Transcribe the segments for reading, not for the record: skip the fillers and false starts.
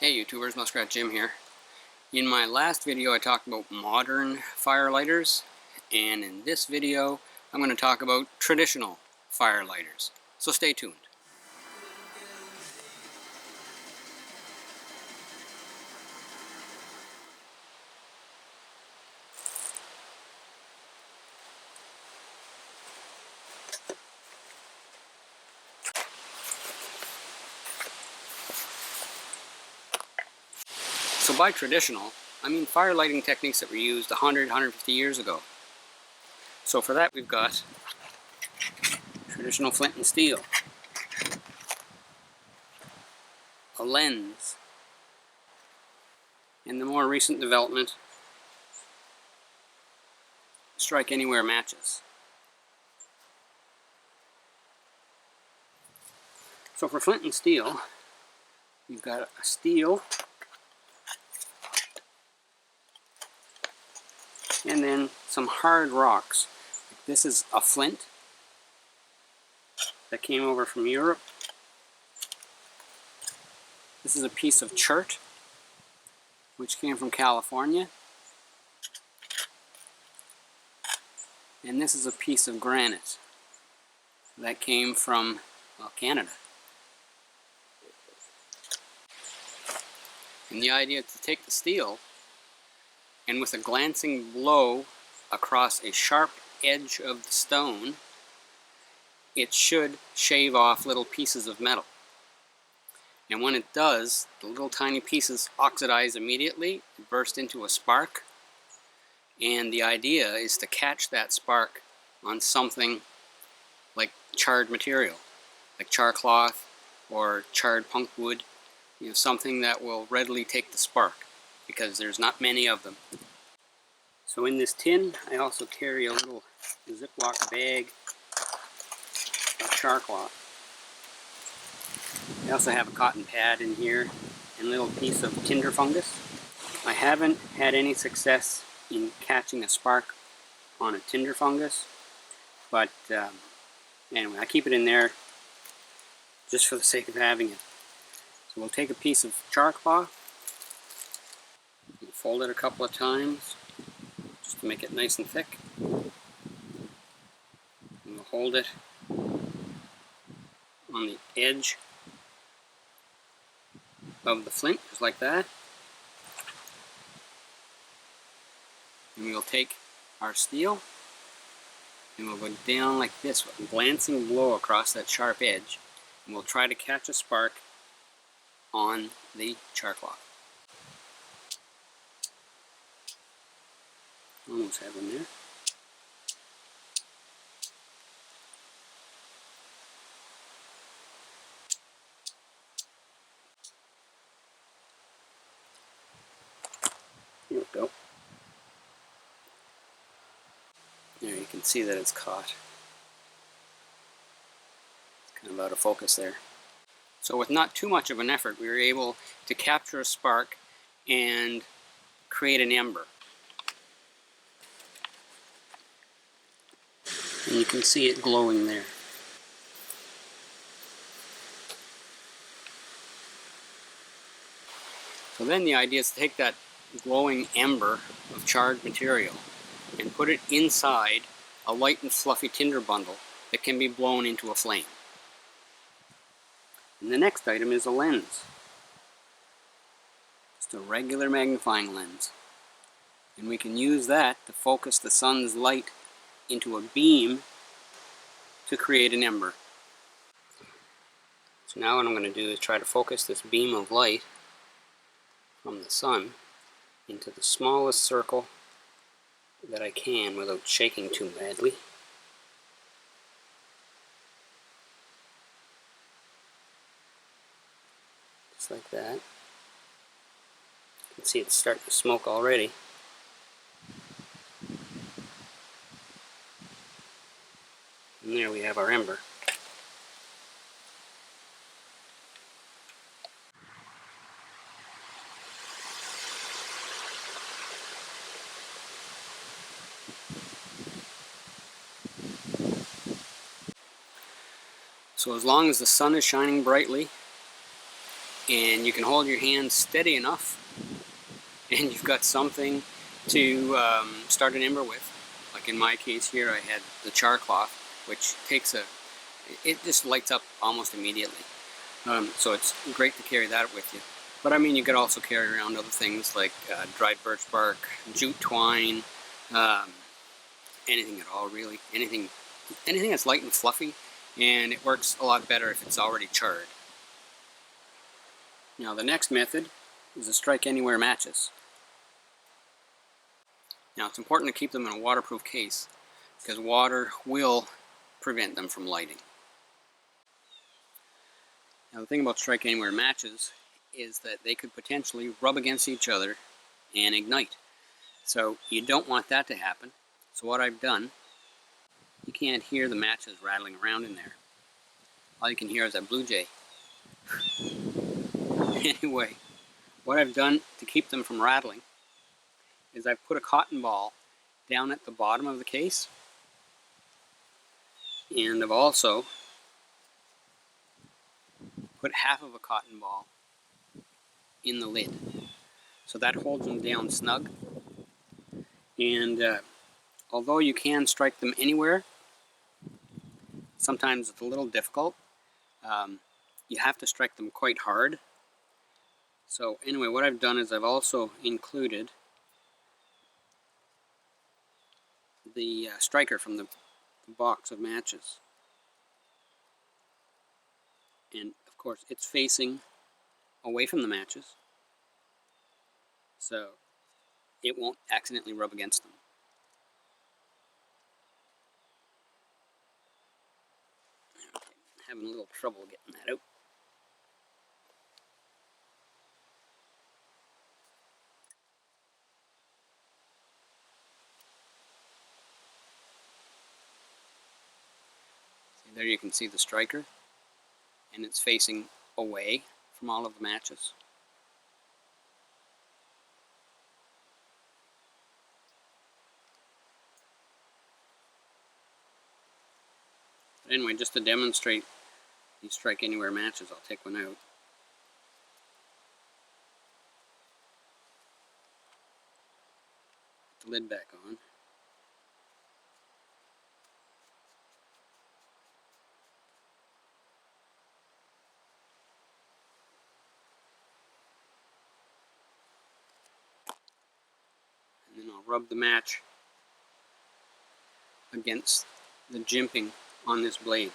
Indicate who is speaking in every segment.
Speaker 1: Hey YouTubers, Muskrat Jim here. In my last video I talked about modern fire lighters, and in this video I'm going to talk about traditional fire lighters. So stay tuned. So by traditional, I mean fire lighting techniques that were used 150 years ago. So for that we've got traditional flint and steel, a lens, and the more recent development, strike anywhere matches. So for flint and steel, you've got a steel, and then some hard rocks. This is a flint that came over from Europe. This is a piece of chert, which came from California. And this is a piece of granite that came from, well, Canada. And the idea is to take the steel and with a glancing blow across a sharp edge of the stone, it should shave off little pieces of metal. And when it does, the little tiny pieces oxidize immediately, burst into a spark, and the idea is to catch that spark on something like charred material, like char cloth or charred punk wood, something that will readily take the spark, because there's not many of them. So in this tin, I also carry a little Ziploc bag of char cloth. I also have a cotton pad in here and a little piece of tinder fungus. I haven't had any success in catching a spark on a tinder fungus, but anyway, I keep it in there just for the sake of having it. So we'll take a piece of char cloth, fold it a couple of times just to make it nice and thick, and we'll hold it on the edge of the flint, just like that. And we'll take our steel and we'll go down like this with a glancing blow across that sharp edge, and we'll try to catch a spark on the char cloth. Almost have them there. Here we go. There, you can see that it's caught. It's kind of out of focus there. So with not too much of an effort, we were able to capture a spark and create an ember. And you can see it glowing there. So then the idea is to take that glowing ember of charred material and put it inside a light and fluffy tinder bundle that can be blown into a flame. And the next item is a lens. Just a regular magnifying lens. And we can use that to focus the sun's light into a beam to create an ember. So now what I'm going to do is try to focus this beam of light from the sun into the smallest circle that I can without shaking too badly. Just like that. You can see it's starting to smoke already. And there we have our ember. So as long as the sun is shining brightly and you can hold your hand steady enough, and you've got something to start an ember with. Like in my case here, I had the char cloth, which it just lights up almost immediately. So it's great to carry that with you. But I mean, you could also carry around other things like dried birch bark, jute twine, anything at all really. Anything that's light and fluffy, and it works a lot better if it's already charred. Now the next method is the strike anywhere matches. Now it's important to keep them in a waterproof case because water will prevent them from lighting. Now the thing about strike anywhere matches is that they could potentially rub against each other and ignite. So you don't want that to happen. So what I've done, you can't hear the matches rattling around in there. All you can hear is that blue jay. Anyway, what I've done to keep them from rattling is I've put a cotton ball down at the bottom of the case, and I've also put half of a cotton ball in the lid. So that holds them down snug, and although you can strike them anywhere, sometimes it's a little difficult. You have to strike them quite hard. So anyway, what I've done is I've also included the striker from the box of matches. And of course it's facing away from the matches, so it won't accidentally rub against them. Okay, having a little trouble getting that out. See, there you can see the striker, and it's facing away from all of the matches. But anyway, just to demonstrate these strike anywhere matches, I'll take one out. Put the lid back on. And then I'll rub the match against the jimping on this blade.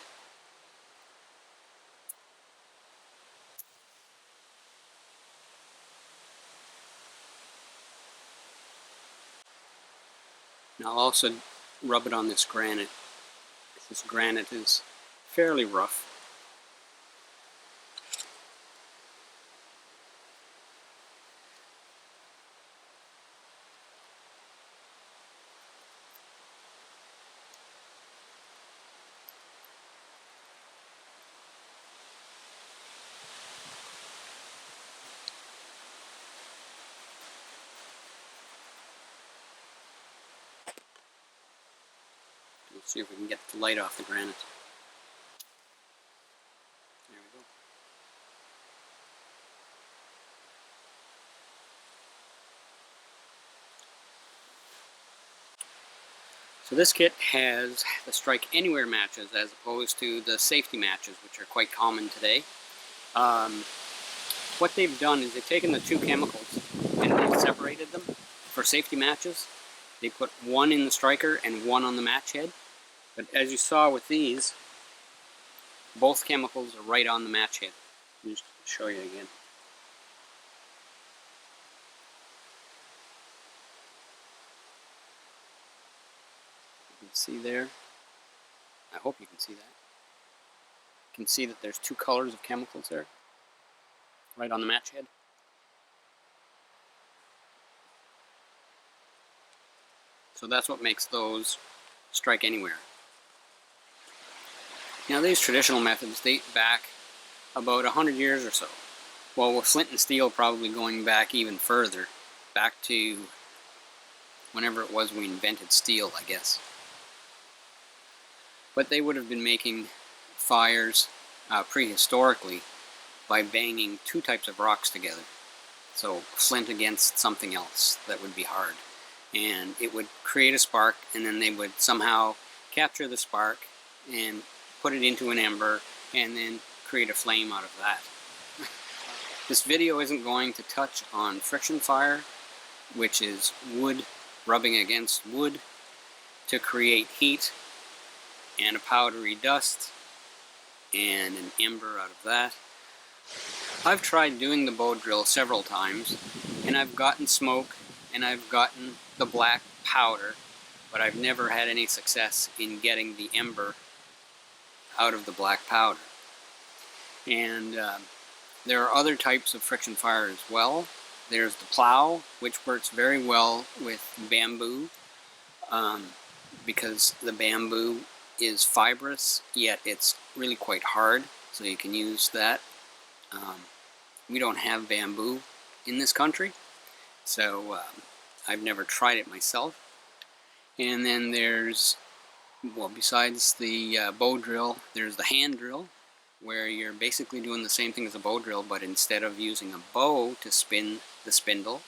Speaker 1: And I'll also rub it on this granite. This granite is fairly rough. Let's see if we can get the light off the granite. There we go. So this kit has the strike anywhere matches as opposed to the safety matches, which are quite common today. What they've done is they've taken the two chemicals and they've separated them. For safety matches, they put one in the striker and one on the match head. But as you saw with these, both chemicals are right on the match head. I'll just show you again. You can see there. I hope you can see that. You can see that there's two colors of chemicals there, right on the match head. So that's what makes those strike anywhere. Now these traditional methods date back about 100 years or so. Well, with Flint and Steel probably going back even further, back to whenever it was we invented steel, I guess. But they would have been making fires prehistorically by banging two types of rocks together. So flint against something else that would be hard. And it would create a spark, and then they would somehow capture the spark and put it into an ember and then create a flame out of that. This video isn't going to touch on friction fire, which is wood rubbing against wood to create heat and a powdery dust and an ember out of that. I've tried doing the bow drill several times, and I've gotten smoke and I've gotten the black powder, but I've never had any success in getting the ember out of the black powder. And there are other types of friction fire as well. There's the plow, which works very well with bamboo, because the bamboo is fibrous, yet it's really quite hard, so you can use that. We don't have bamboo in this country, so I've never tried it myself. And then there's, well, besides the bow drill, there's the hand drill, where you're basically doing the same thing as a bow drill, but instead of using a bow to spin the spindle,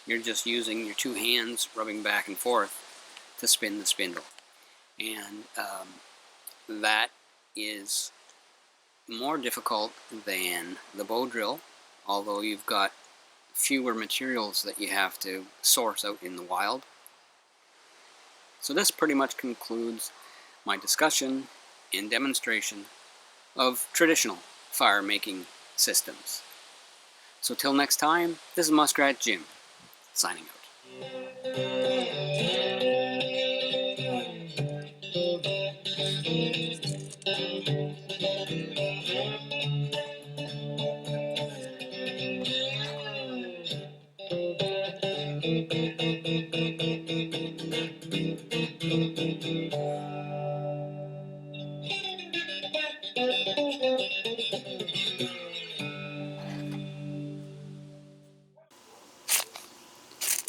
Speaker 1: you're just using your two hands rubbing back and forth to spin the spindle. And that is more difficult than the bow drill, although you've got fewer materials that you have to source out in the wild. So this pretty much concludes my discussion and demonstration of traditional fire making systems. So till next time, this is Muskrat Jim, signing out.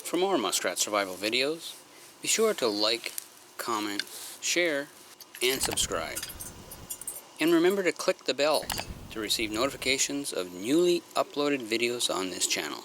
Speaker 1: For more muskrat survival videos, be sure to like, comment, share, and subscribe. And remember to click the bell to receive notifications of newly uploaded videos on this channel.